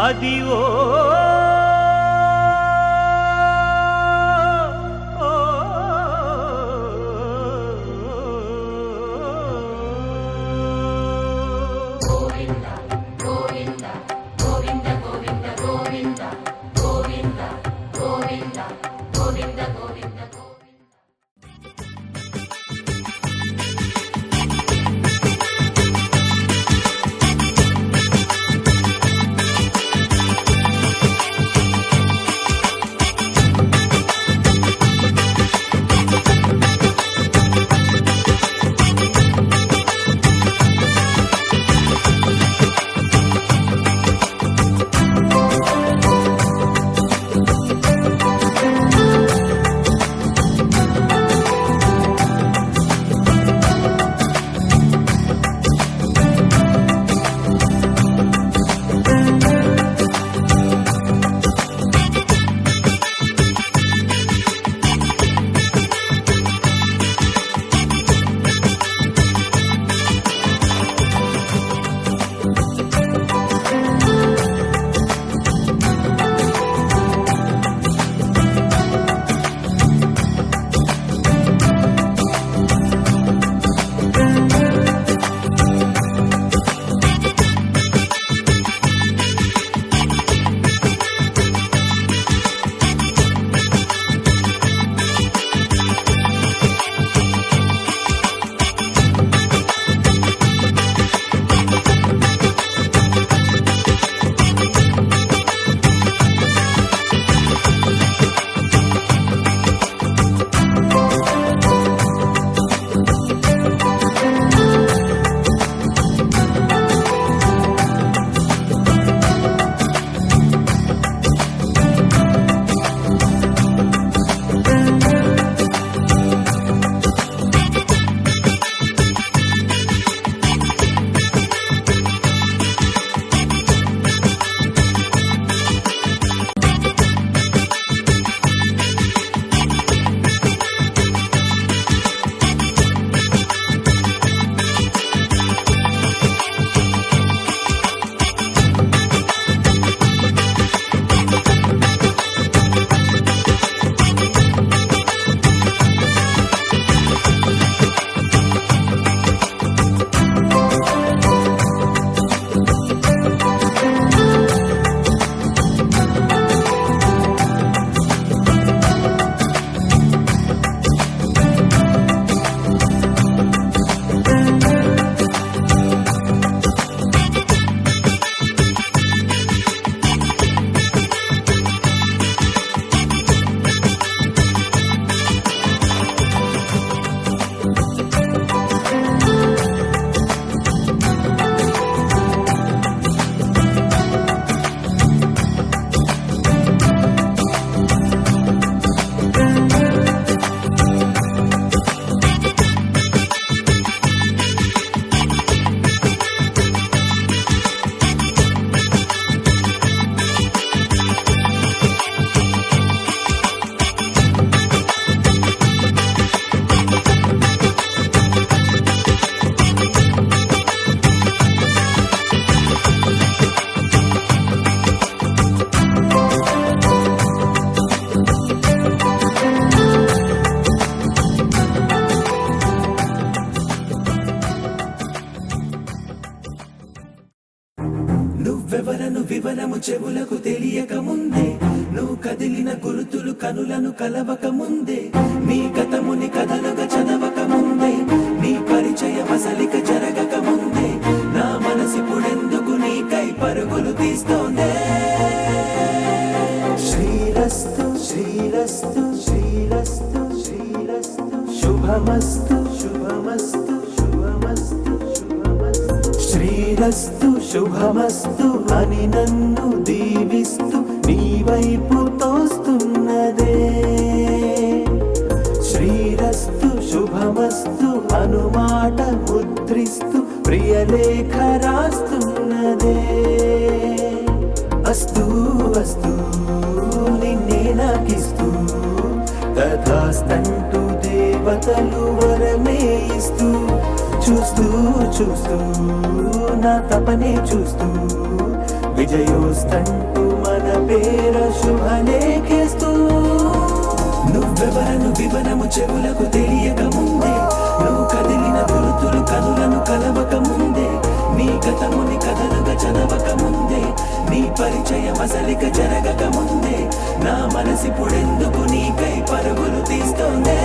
అదివో నువ్వెవరను వివరము చెవులకు తెలియక ముందే, నువ్వు కదిలిన గురుతులు కనులను కలవక ముందే, నీ గతముని కథలుగా చదవక ముందే, నీ పరిచయం అసలిక జరగక ముందే, నా మనసిపుడెందుకు నీకై పరుగులు తీస్తోందే. శ్రీరస్తు శ్రీరస్తు శ్రీరస్తు శ్రీరస్తు శుభమస్తు శుభమస్తు శుభమస్తు శుభమస్తు శ్రీ శ్రీరస్తు శుభమస్తు అని నన్ను దీవిస్తూ నీ వైపు తోస్తున్నదే. శ్రీరస్తు శుభమస్తు అనుమాట ముద్రిస్తూ ప్రియలేఖ రాస్తున్నదే. అస్తు అస్తు నిన్నే నాకిస్తూ తథాస్తంటూ దేవతలు వరమే ఇస్తూ చూస్తూ చూస్తూ నా తపనే చూస్తూ విజయోస్తంటూ మన పేర శుభలేఖేస్తూ. నువ్వెవరను వివరము చెవులకు తెలియక ముందే, నువ్వు కదిలిన గురుతులు కనులను కలవక ముందే, నీ గతముని కథలుగా చదవక ముందే, నీ పరిచయం అసలిక జరగక ముందే, నా మనసిపుడెందుకు నీకై పరుగులు తీస్తోందే.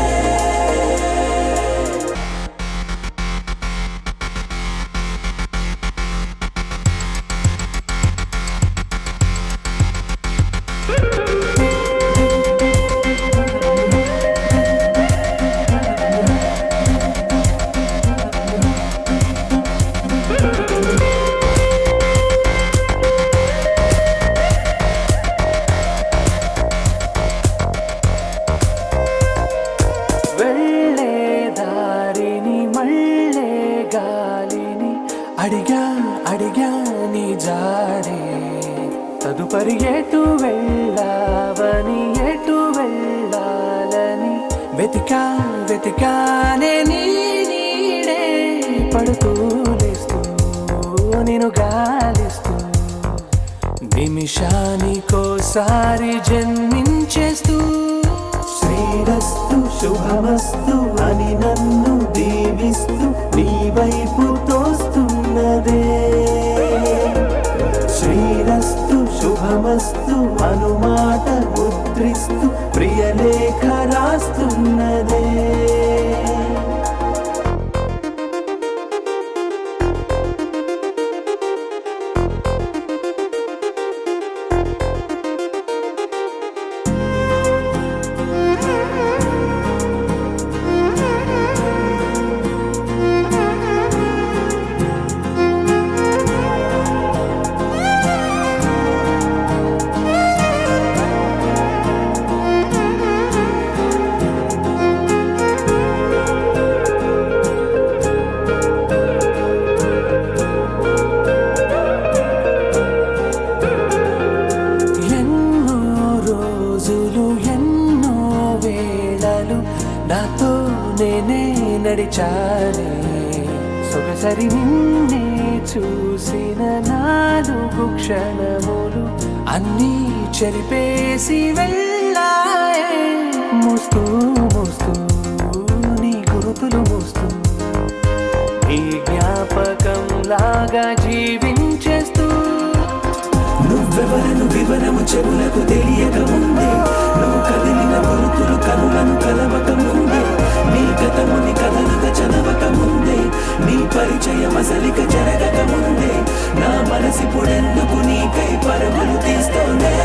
అడిగా అడిగా నీ జాడే తదుపరి ఎటు వెళ్ళావని ఎటు వెళ్ళాలని వెతికా వెతికానే నీ నీడే పడుతూ లేస్తూ నేను గాలిస్తూ నిమిషానికోసారి జన్మించేస్తూ. శ్రీరస్తు శుభమస్తు అని నన్ను దీవిస్తూ నీ వైపు తోస్తున్నదే. శ్రీరస్తు శుభమస్తు అనుమాట ముద్రిస్తూ ప్రియలేఖ రాస్తున్నదే. నాతో నేనే నడిచానే సొగసరి నిన్నే చూసిన 4 క్షణములు అన్నీ చెరిపేసి వెళ్ళాయే. మోస్తూ మోస్తూ నీ గురుతులు మోస్తూ ఈ జ్ఞాపకం లాగా జీవించేస్తూ. నువ్వెవరను వివరము చెవులకు తెలియక ముందే, నువ్వు కదిలిన గురుతులు కనులను కలవక ముందే, నీ గతముని కథలుగా చదవక ముందే, నీ పరిచయం అసలిక జరగక ముందే, నా మనసిపుడెందుకు నీకై పరుగులు తీస్తోందే.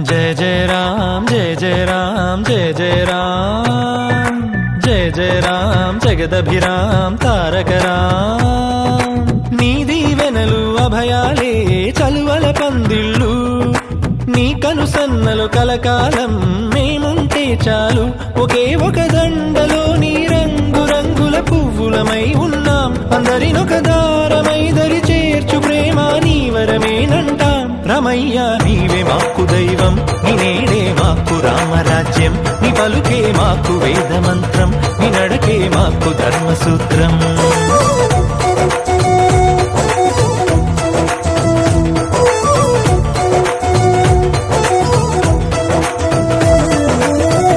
जय जय राम जय जय राम जय जय राम जय जय राम जगदभिराम तारक राम నీ దీవెనలు అభయాలే చలువల పందిళ్ళు నీ కనుసన్నలు కలకాలం మేముంటే చాలు ఒకే ఒక దండలో నీ రంగు రంగుల పువ్వులమై ఉన్నాం అందరినొక దారమై దరి చేర్చు ప్రేమ నీ వరమేనంటాం రమయ్య నీవే మాకు దైవం నీ నేడే మాకు రామరాజ్యం నీ పలుకే మాకు వేదమంత్రం నీ నడకే మాకు ధర్మసూత్రం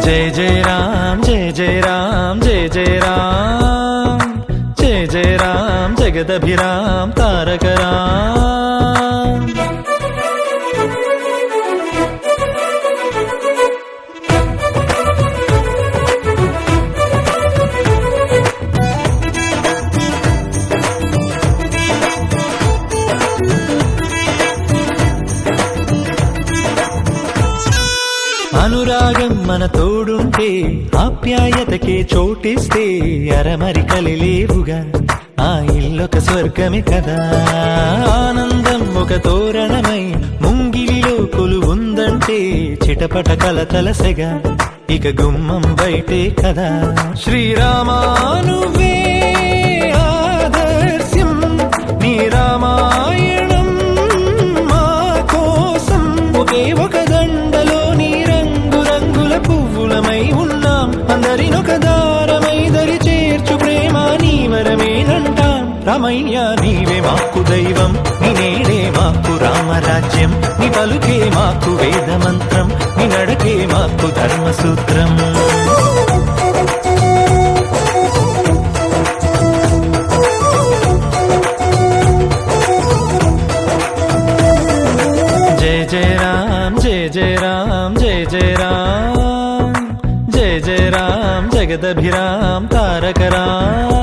जय जय राम जय जय राम जय जय राम जय जय राम जगद జగదభిరామ్ తారక రామ్. అనురాగం మన తోడుంటే ఆప్యాయతకే చోటిస్తే అరమరికలి లేవుగా ఆ ఇల్లొక స్వర్గమే కదా. ఆనందం ఒక తోరణమై ముంగిలిలో కొలువుందంటే చిటపట కలతలసెగా ఇక గుమ్మం బయటే కదా. శ్రీరామానువే ఆదర్శం నీ రామాయణం మా కోసం. ఒకే ఒక దండలో నీ రంగు రంగుల పువ్వులమై ఉన్నాం. అందరినొక దారమై దరి చేర్చు ప్రేమ నీ వరమేనంటాం. రామయ్య నీవే మాకు దైవం, నీ నేడే మాకు రామరాజ్యం. నీ పలుకే మాకు వేద మంత్రం, నీ నడకే మాకు ధర్మసూత్రం. జయ జయ రామ్ జయ జయ రామ్ జయ జయ రామ్ జయ జయ రామ్ జగదభిరామ్ తారక Ram.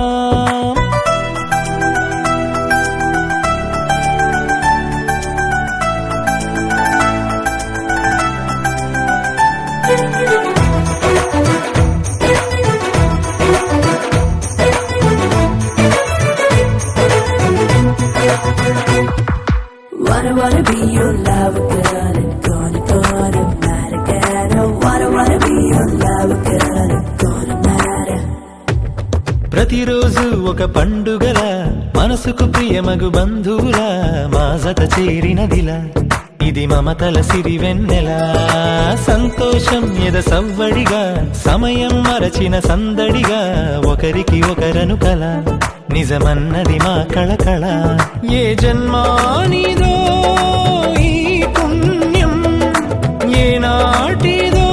Wanna be your lover, girl, and gonna matter, girl. Oh, wanna be your lover, girl, and gonna matter. ప్రతిరోజు ఒక పండుగల మనసుకు ప్రియమగు బంధువుల మా జత చేరినదిలా ఇది మమతల సిరివెన్నెల. సంతోషం ఎద సవ్వడిగా సమయం మరచిన సందడిగా ఒకరికి ఒకరను కల నిజమన్నది మా కళకళ. ఏ జన్మానిదో ఈ పుణ్యం, ఏ నాటిదో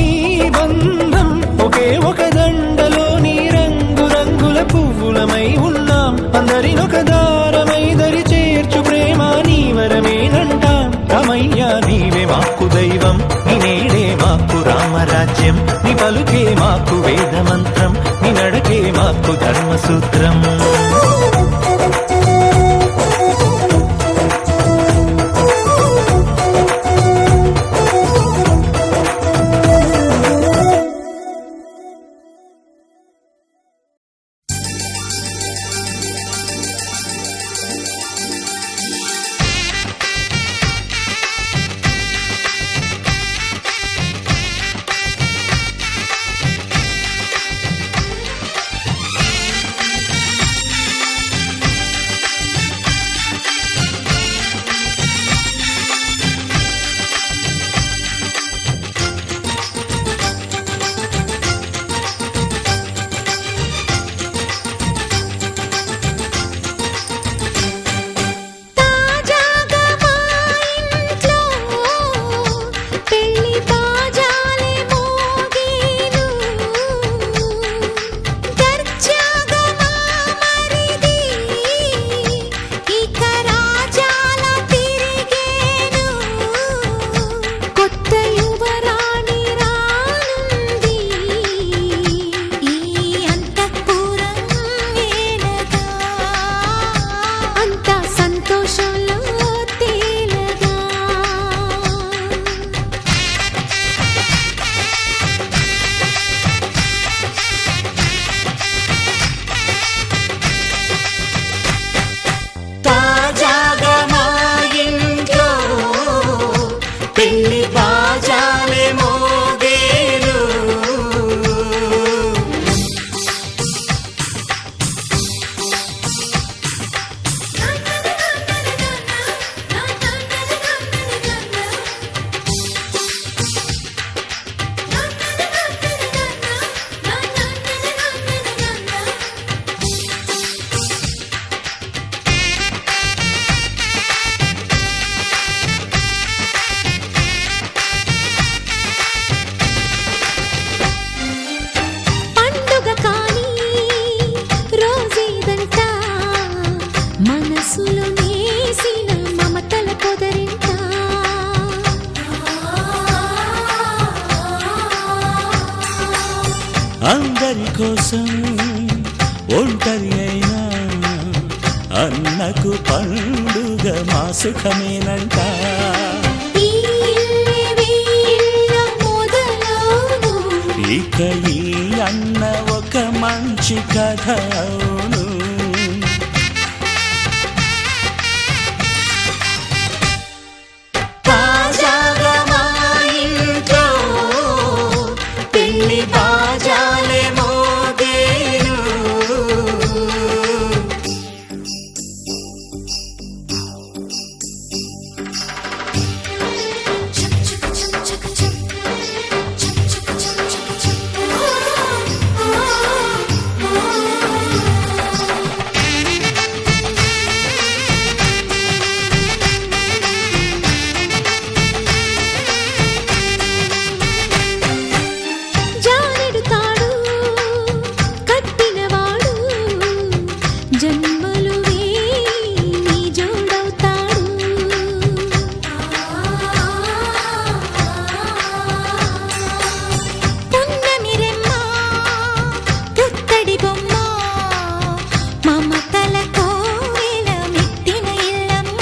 ఈ బంధం. ఒకే ఒక దండలో నీ రంగు రంగుల పువ్వులమై ఉన్నాం. అందరినొక దారమై దరి చేర్చు ప్రేమ నీ వరమేనంటాం. రామయ్య నీవే మాకు దైవం, నీ నేడే మాకు రామరాజ్యం. నీ పలుకే మాకు వేద మంత్రం, నీ నడకే మాకు ధర్మసూత్రం. మనసులో నేసిన మమతల పొదరింట అందరి కోసం ఒంటరి అయినా అన్నకు పండుగ మా సుఖమేనంట. ఈ వీళ్ళ మొదలవును ఇక ఈ అన్న ఒక మంచి కథ అవును. తాజాగా మా ఇంట్లో పెళ్లి బాజాలే మోగేను. జానెడు తాడు కట్టినవాడు జన్మలు వేయి జోడవుతాడు. పున్నమి రెమ్మ పుత్తడి బొమ్మ మమతల కోవెల మెట్టిన ఇల్లమ్మ.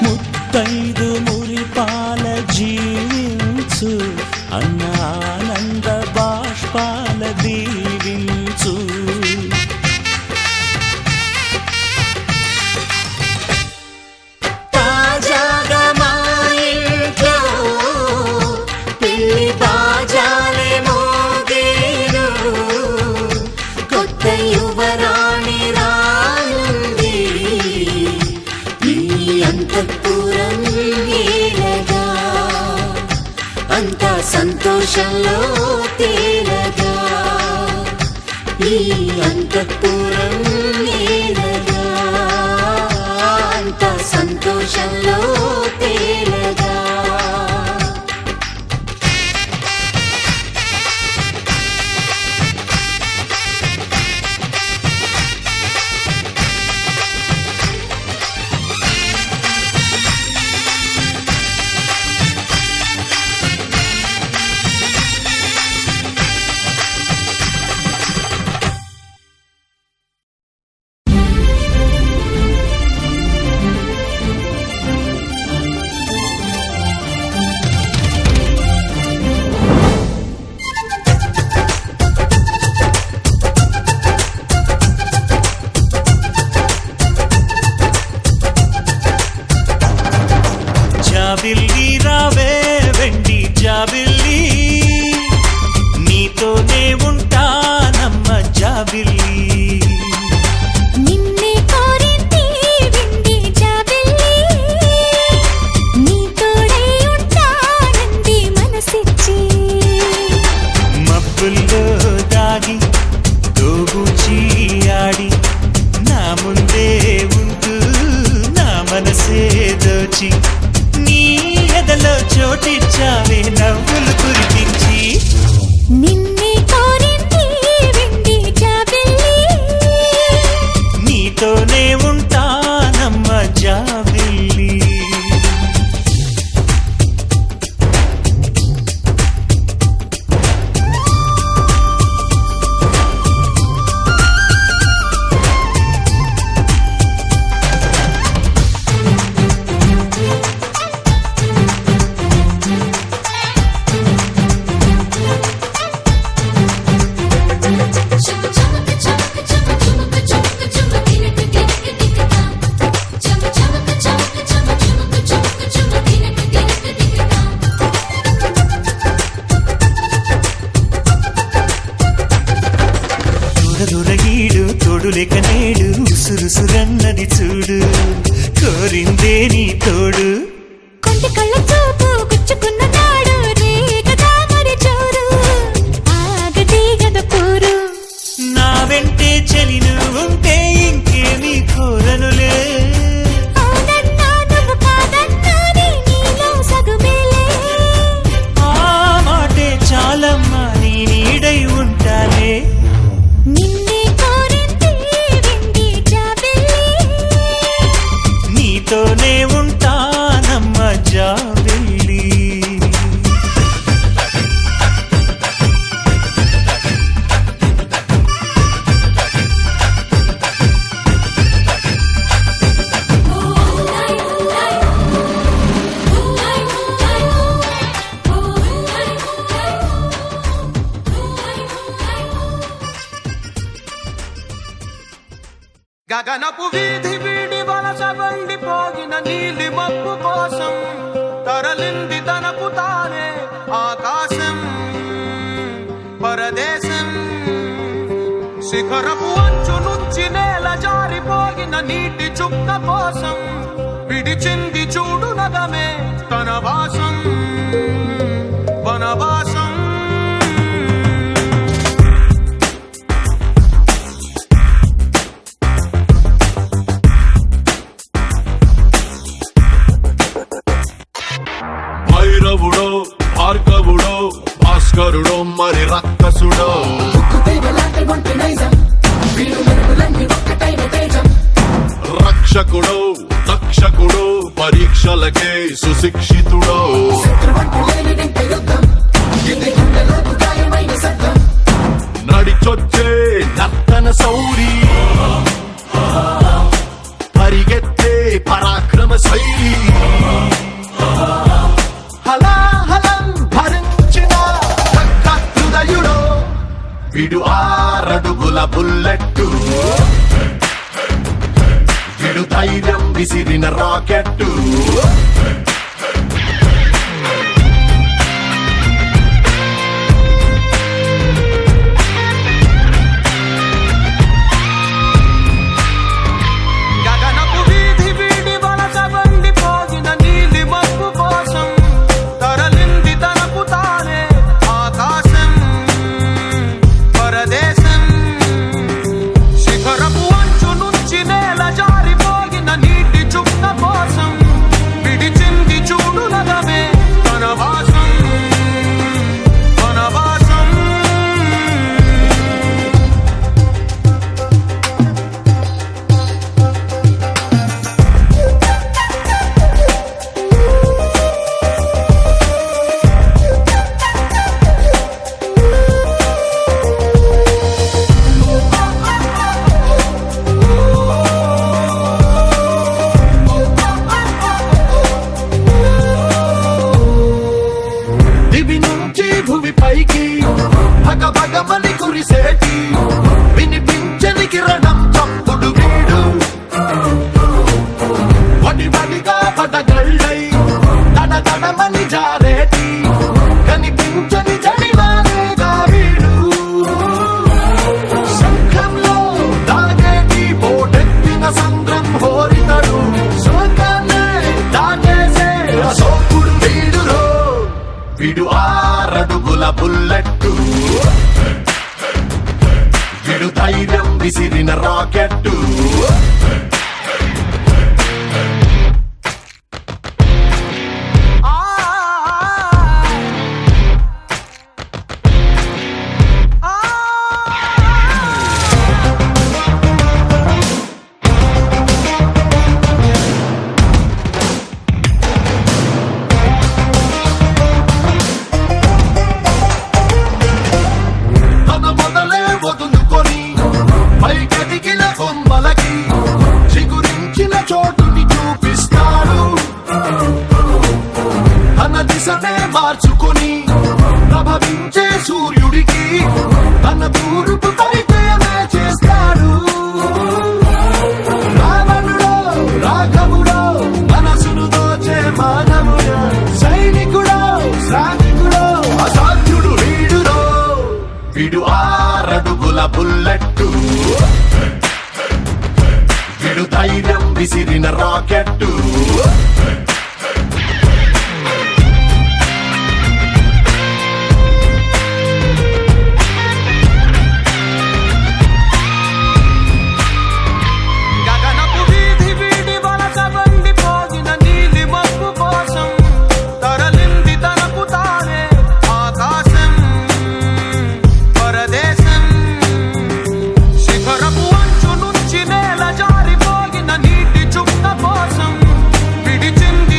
ముత్తైదు మురిపాల జీవించు అన్న ఆనంద బాష్పాల దీవించు. తాజాగా మా ఇంట్లో పెళ్లి బాజాలే మోగేను. కొత్త యువరాణి రానుంది ఈ అంతఃపురం ఏలగా అంతా సంతోషంలో తేలగా ఈ అంతఃపురం ఏలగా అంతా సంతోషంలో తేలగా. జాబిల్లి రావే వెండి జాబిల్లి నీతోనే ఉంటానమ్మ జాబిల్లి. నిన్నే కోరింది విండి జాబిల్లి నీ తోడై ఉంటానంది మనసిచ్చి. మబ్బుల్లో దాగి దోబూచి ఆడి నా ముందే ఉంటూ నా మనసే దోచి నీ ఎదలో చోటిచ్చావే నవ్వులు కురిపించి. నిన్నే కోరింది విండి జాబిల్లి నీతోనే ఉంటానమ్మ జాబిల్లి. దొరగీడు తోడులేక నేడు ఉసురుసురన్నది చూడు కోరిందే నీ తోడు. కొంటి కళ్ళ చూపు గుచ్చుకున్న నాడు రేగదా మరి చోరు ఆగది గద పూరు. నా వెంటే చలి నువ్వుంటే ఇంకేమీ కోరనులే. అవునన్నా నువ్వు కాదన్నా నీలో సగుమేలే. ఆ మాటే చాలమ్మా నీ నీడై ఉంటానే. నిన్నే కోరింది విండి జాబిల్లి గగనపు వీధి వీడి వలస వండిపోగిన నీలి మబ్బు కోసం తరలింది తనకు తానే ఆకాశం పరదేశం శిఖరపు అంచు నుంచి నేల జారిపోగిన నీటి చుక్క కోసం విడిచింది చూడు నగమే తన వాసం వనవాసం భైరవుడో భార్గవుడో భాస్కరుడో మరి రక్కసుడో రక్షకుడో దక్షకుడో పరీక్షలకే సుశిక్షితుడో నడిచొచ్చే నర్తన సౌరి పరిగెత్తే పరాక్రమ శైలి హలాహలం భరించిన హృదయుడో విడు 6 అడుగుల బుల్లెట్టు విడు ధైర్యం విసిరిన రాకెట్టు గగనపు వీధి వీడి వలస వండిపోగిన నీలి మబ్బు కోసం తరలింది తనకు తానే ఆకాశం పరదేశం శిఖరపు అంచు నుంచి నేల జారిపోగిన నీటి చుక్క కోసం విడిచింది చూడు నగమే తన వాసం వనవాసం దివి నుంచి భూమి పైకి భగభగమని కురిసేటి వినిపించని కిరణం చప్పుడు వీడు వడివడిగా పడగళ్ళై తడమని జారేటి కనిపించని జడివానేగా వీడు శంఖంలో దాగేటి పోటెత్తిన సంద్రం హోరితడు శోకాన్నే దాటేసే అశోకుడు వీడురో విడు 6 అడుగుల బుల్లెట్టు విడు ధైర్యం విసిరిన రాకెట్టు తన మొదలే వదులుకొని పైకెదిగిన కొమ్మలకి చిగురించిన చోటుని చూపిస్తాడు తన దిశనే మార్చుకొని ప్రభవించే సూర్యుడికి తన తూర్పు పరిచయమే చేస్తాడు రావణుడో రాఘవుడో మనసును దోచే మానవుడో సైనికుడో శ్రామికుడో అసాధ్యుడు వీడురో విడు 6 అడుగుల బుల్లెట్టు విడు ధైర్యం విసిరిన రాకెట్టు గగనపు వీధి వీడి వలస వండిపోగిన నీలి మబ్బు కోసం తరలింది తనకు తానే ఆకాశం పరదేశం శిఖరపు అంచు నుంచి నేల జారిపోగిన నీటి చుక్క కోసం విడిచింది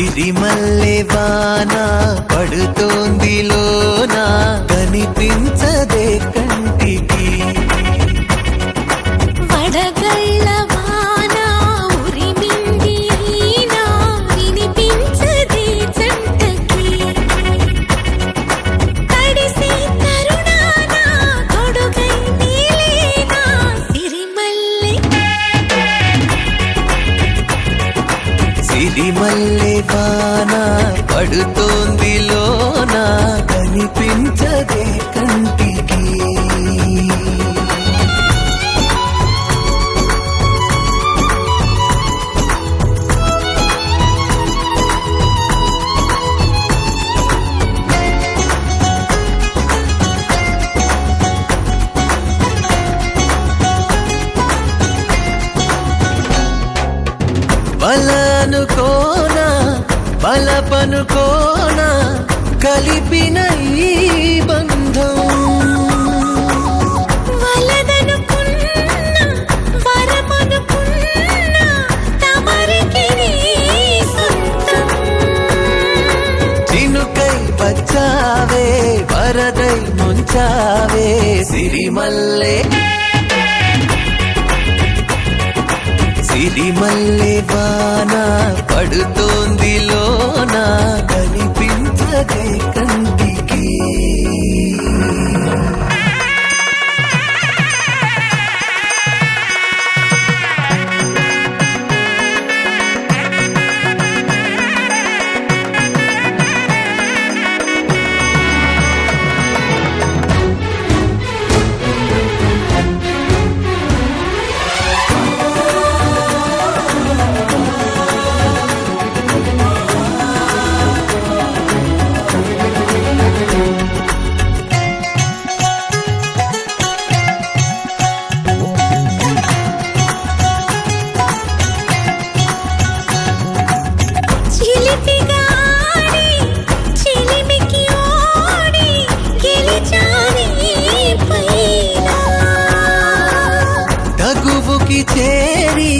సిరిమల్లె వాన పడుతోంది లోన కనిపించదే కంటికి వడగళ్ళ వాన ఉరిమింది అయినా వినిపించదే జంటకి తడిసి తరుణాన తొడుగై నీలేనా సిరిమల్లె వాన పడుతోంది లోన కనిపించదే కంటికి బలనుకోనా బలపనుకోనా కలిపిన ఈ బంధం వలదనుకున్నా వరమనుకున్నా తమరికి నీ సొంతం చినుకై వచ్చావే వరదై ముంచావే సిరిమల్లె సిరిమల్లె వాన పడుతోంది లోన కనిపించదే కంటికి చిలిపిగా ఆడి చిలిమికి ఓడి గెలిచాని పైన తగువుకి చేరి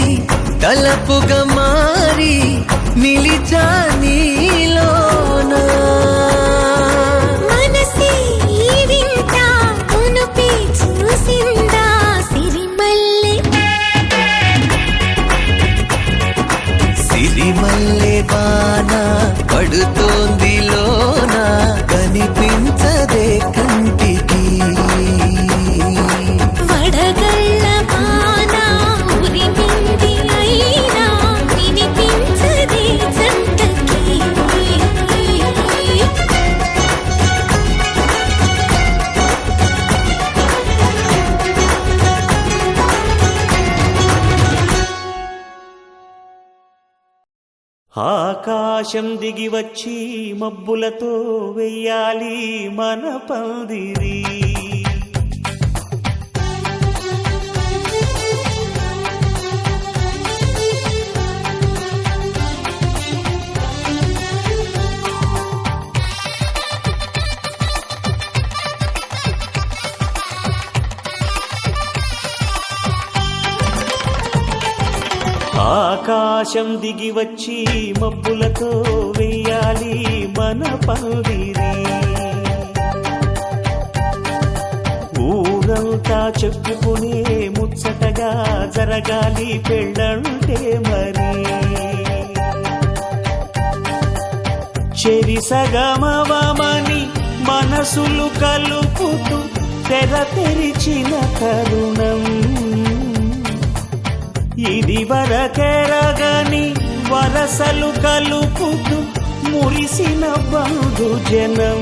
తలపుగా మారి నిలిచా నీలోన మనసి వింట ఉనుపి చూసిందా సిరిమల్లె సిరిమల్లె వాన పడుతోంది లోన కనిపించదే కంటికి వడగళ్ళ వాన ఉరిమింది అయినా వినిపించదే జంటకి ఆకాశం దిగి వచ్చి మబ్బులతో వెయ్యాలి మన పందిరి ఆకాశం దిగి వచ్చి మబ్బులతో వెయ్యాలి మన పందిరి ఊరంతా చెప్పుకునే ముచ్చటగా జరగాలి పెళ్ళంటే మరి చెరిసగమవమని మనసులు కలుపుతూ తెర తెరిచిన తరుణం ఇది వరకెరగని వరసలు కలుపుతూ మురిసిన బంధు జనం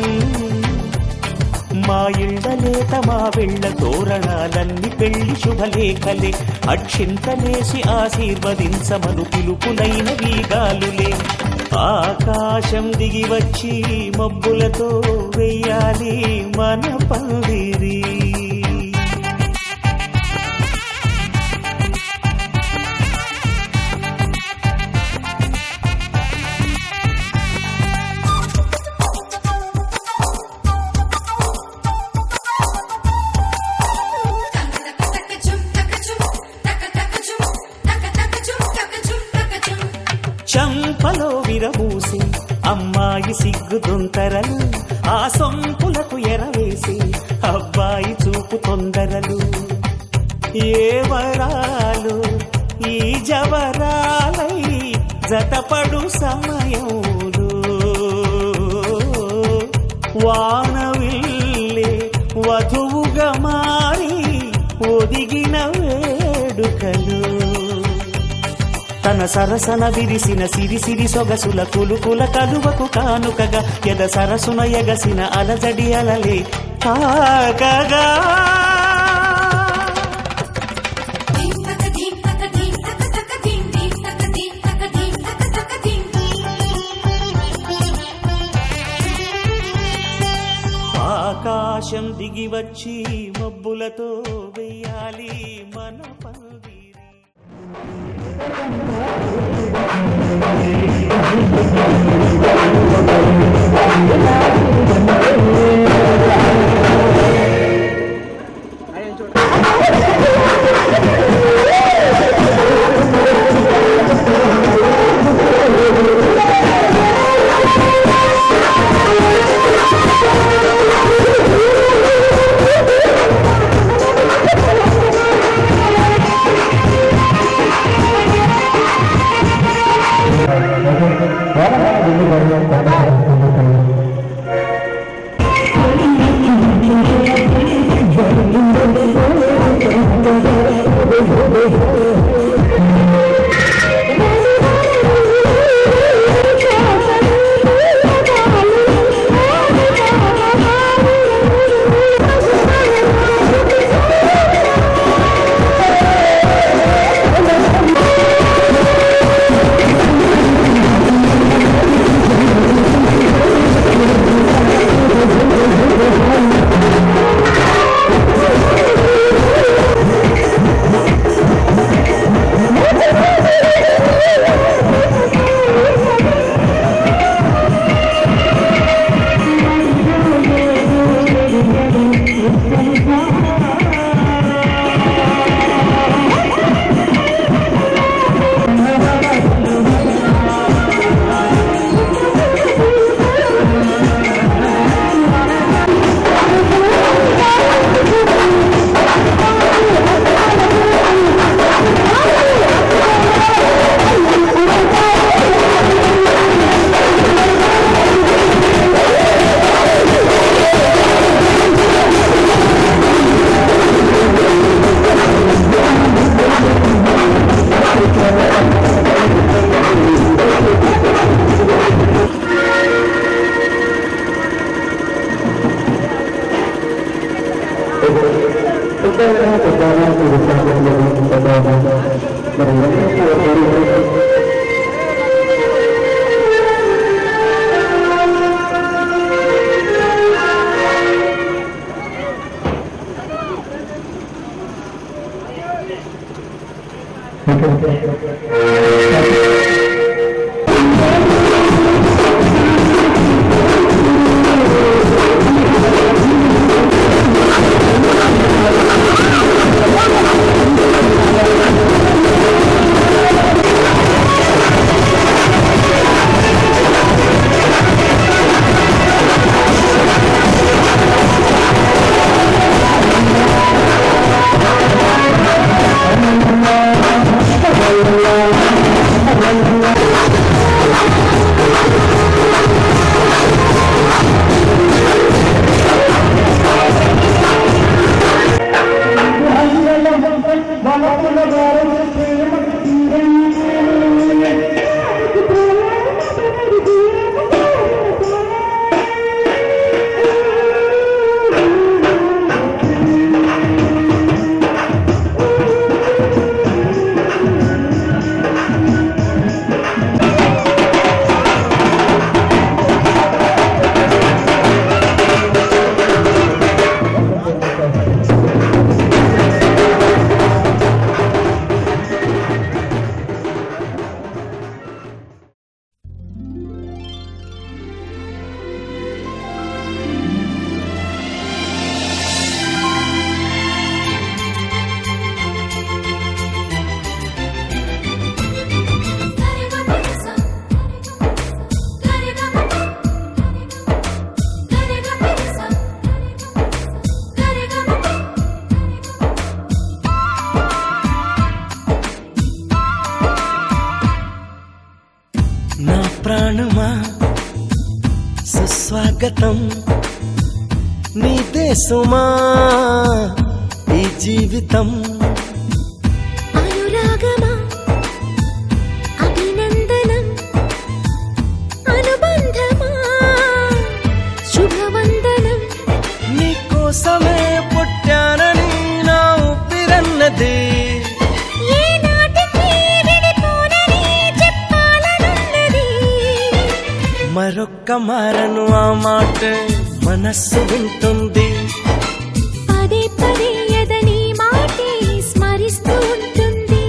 మా ఇళ్ళలేత మా వెళ్ళ తోరణాలన్నీ పెళ్లి శుభలేఖలే అక్షింతలేసి ఆశీర్వదించమను పిలుపులైన వీగాలులే ఆకాశం దిగి వచ్చి మబ్బులతో వెయ్యాలి మన పందిరి చంపలో విరబూసే అమ్మాయి సిగ్గుదొంతరలు ఆ సొంపులకు ఎరవేసి అబ్బాయి చూపు తొందరలు ఏ వరాలు ఈ జవరాలై జతపడు సమయంలో వానవిల్లే వధువుగా మారి ఒదిగిన వేడుకలు తన సరసన విరిసిన సిరిసిరి సొగసుల కులుకుల కలువకు కానుకగా ఎద సరసున ఎగసిన అలజడి అలలే కాకగా ఆకాశం దిగి వచ్చి మబ్బులతో వెయ్యాలి మన పందిరి ప్రాణమా సుస్వాగతం నీదే సుమా ఈ జీవితం అనురాగమా అభినందనం అనుబంధమా శుభవందనం నీకోసమే పుట్టానని నా ఊపిరన్నది ఏ నాటికి విడిపోనని చెప్పాలనున్నది మరొక్క మారను ఆ మాట మనస్సు వింటుంది పదే పదే ఎదని మాటే స్మరిస్తూ ఉంటుంది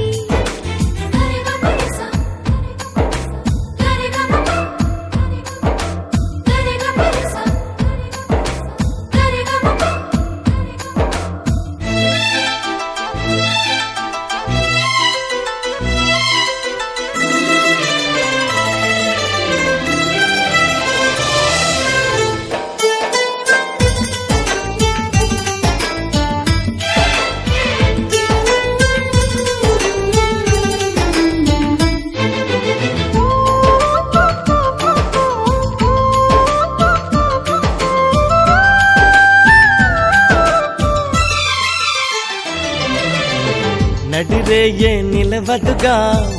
నడిరేయే నిలవదుగా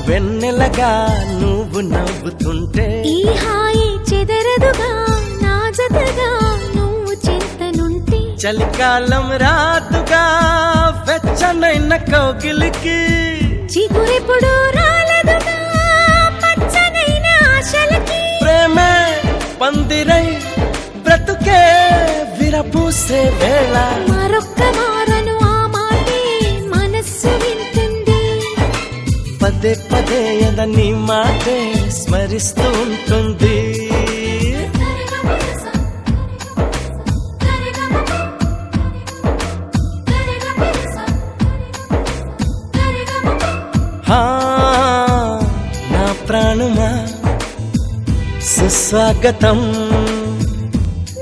వెన్నెలగా నువ్వు నవ్వుతుంటే ఈ హాయి చెదరదుగా నా జతగా నువ్వు చింతనుంటే చలికాలం రాదుగా వెచ్చనైన కౌగిలికి చిగురెప్పుడు రాలదుగా పచ్చనైన ఆశలకి ప్రేమే పందిరై బ్రతుకే విరపూసే వేళ మరొక్క మారను ఆ మాటే మనస్సు వింటుంది పదే పదే నీ మాటే స్మరిస్తూ ఉంటుంది హా, నా ప్రాణమా సుస్వాగతం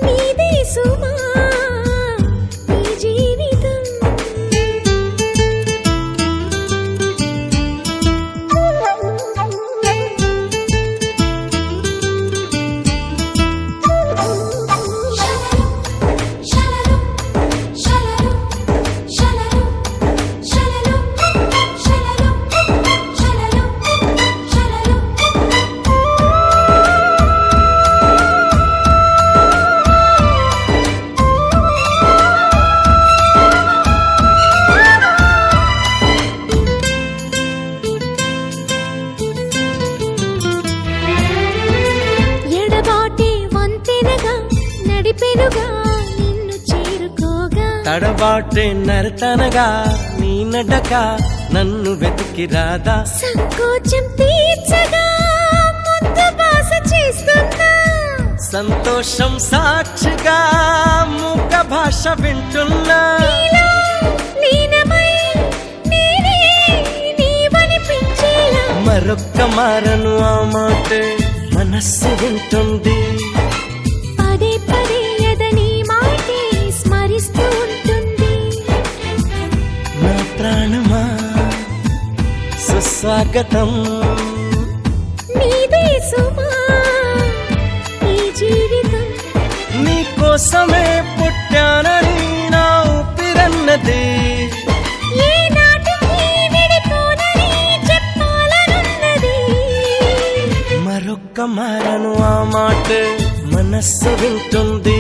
నీదే సుమా ఈ జీవితం ఎడబాటే వంతెనగా నడిపెనుగా నిన్ను చేరుకోగా తడబాటే నరతనగా నీ నడక నన్ను వెతికి రాదా సంకోచం తీర్చగా ముద్దు బాస చేస్తున్నా సంతోషం సాక్షిగా మూక భాష వింటున్నా నీలో లీనమై నేనే నీవనిపించేలా మరొక్క మారను ఆ మాట మనస్సు వింటుంది పదే పదే ఎదని మాటే స్మరిస్తూ ఉంటుంది నా ప్రాణమా సుస్వాగతం నీదే సుమా ఈ జీవితం నీకోసమే పుట్టానని నా ఊపిరన్నది ఏ నాటికి విడిపోనని చెప్పాలనున్నది మరొక్క మారను ఆ మాట మనస్సు వింటుంది